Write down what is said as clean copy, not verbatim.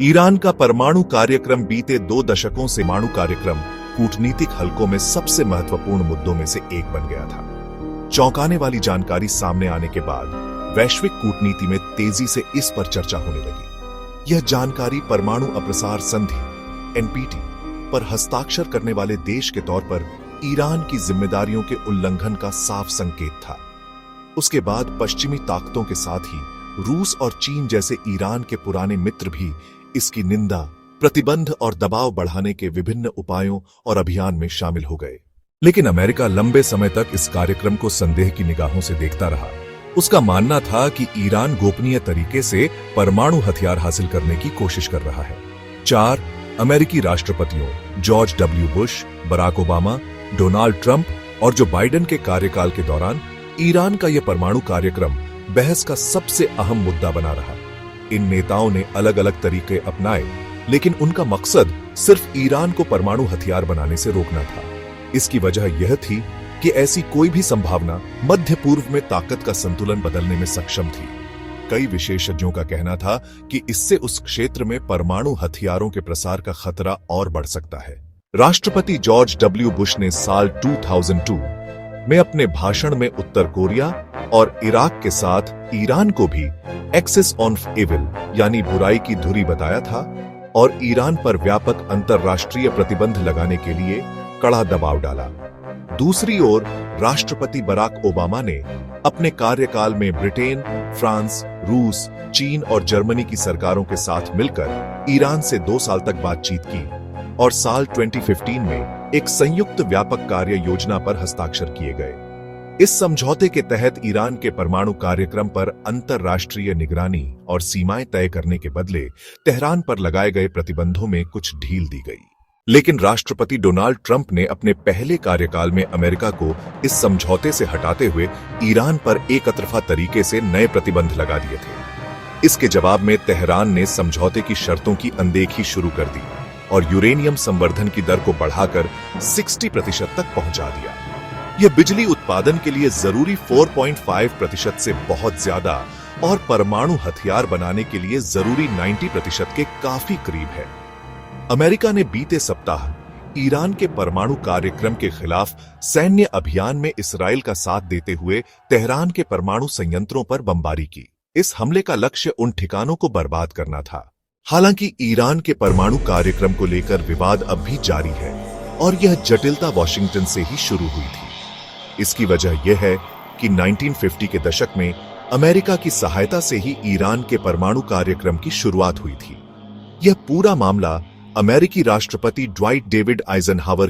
Iran का परमाणु कार्यक्रम बीते 2 दशकों से परमाणु कार्यक्रम कूटनीतिक हलकों में सबसे महत्वपूर्ण मुद्दों में से एक बन गया था। चौंकाने वाली जानकारी सामने आने के बाद वैश्विक कूटनीति में तेजी से इस पर चर्चा होने लगी। यह जानकारी परमाणु अप्रसार संधि (एनपीटी) पर हस्ताक्षर करने वाले देश के तौर पर ईरान की जिम्मेदारियों के उल्लंघन का साफ संकेत था। उसके बाद पश्चिमी ताकतों के साथ ही रूस और चीन जैसे ईरान के पुराने मित्र भी इसकी निंदा, प्रतिबंध और दबाव बढ़ाने के विभिन्न उपायों और अभियान में शामिल हो गए। लेकिन अमेरिका लंबे समय तक इस कार्यक्रम को संदेह की निगाहों से देखता रहा। उसका मानना था कि ईरान गोपनीय तरीके से परमाणु हथियार हासिल करने की कोशिश कर रहा है। 4 अमेरिकी राष्ट्रपतियों George W Bush, Barack Obama, Donald Trump और जो बाइडेन के कार्यकाल के दौरान ईरान का यह परमाणु कार्यक्रम बहस का सबसे अहम मुद्दा बना रहा। इन नेताओं ने अलग अलग तरीके अपनाए, लेकिन उनका मकसद सिर्फ ईरान को परमाणु हथियार बनाने से रोकना था। इसकी वजह यह थी कि ऐसी कोई भी संभावना मध्य पूर्व में ताकत का संतुलन बदलने में सक्षम थी। कई विशेषज्ञों का कहना था कि इससे उस क्षेत्र में परमाणु हथियारों के प्रसार का खतरा और बढ़ सकता है। राष्ट्रपति जॉर्ज डब्ल्यू बुश ने साल 2002 में अपने भाषण में उत्तर कोरिया और इराक के साथ ईरान को भी एक्सिस ऑफ इविल यानी बुराई की धुरी बताया था और ईरान पर व्यापक अंतर्राष्ट्रीय प्रतिबंध लगाने के लिए कड़ा दबाव डाला। दूसरी ओर राष्ट्रपति बराक ओबामा ने अपने कार्यकाल में ब्रिटेन, फ्रांस, रूस, चीन और जर्मनी की सरकारों के साथ मिलकर ईरान से 2 साल तक बातचीत की और साल 2015 में एक संयुक्त व्यापक कार्य योजना पर हस्ताक्षर किए गए। इस समझौते के तहत ईरान के परमाणु कार्यक्रम पर अंतर्राष्ट्रीय निगरानी और सीमाएं तय करने के बदले तेहरान पर लगाए गए प्रतिबंधों में कुछ ढील दी गई। लेकिन राष्ट्रपति डोनाल्ड ट्रंप ने अपने पहले कार्यकाल में अमेरिका को इस समझौते से हटाते हुए ईरान पर एकतरफा तरीके से नए प्रतिबंध लगा दिए थे। इसके जवाब में तेहरान ने समझौते की शर्तों की अनदेखी शुरू कर दी और यूरेनियम संवर्धन की दर को बढ़ाकर 60% तक पहुंचा दिया। यह बिजली उत्पादन के लिए जरूरी 4.5% से बहुत ज्यादा और परमाणु हथियार बनाने के लिए जरूरी 90% के काफी करीब है। अमेरिका ने बीते सप्ताह ईरान के परमाणु कार्यक्रम के खिलाफ सैन्य अभियान में इसराइल का साथ देते हुए तेहरान के परमाणु संयंत्रों पर बमबारी की। इस हमले का लक्ष्य उन ठिकानों को बर्बाद करना था। हालांकि ईरान के परमाणु कार्यक्रम को लेकर विवाद अब भी जारी है और यह जटिलता वॉशिंगटन से ही शुरू हुई थी। इसकी वजह यह है कि 1950 के दशक में अमेरिका की सहायता से ही ईरान के परमाणु कार्यक्रम की शुरुआत हुई थी। यह पूरा मामला अमेरिकी राष्ट्रपति ड्वाइट डेविड आइजनहावर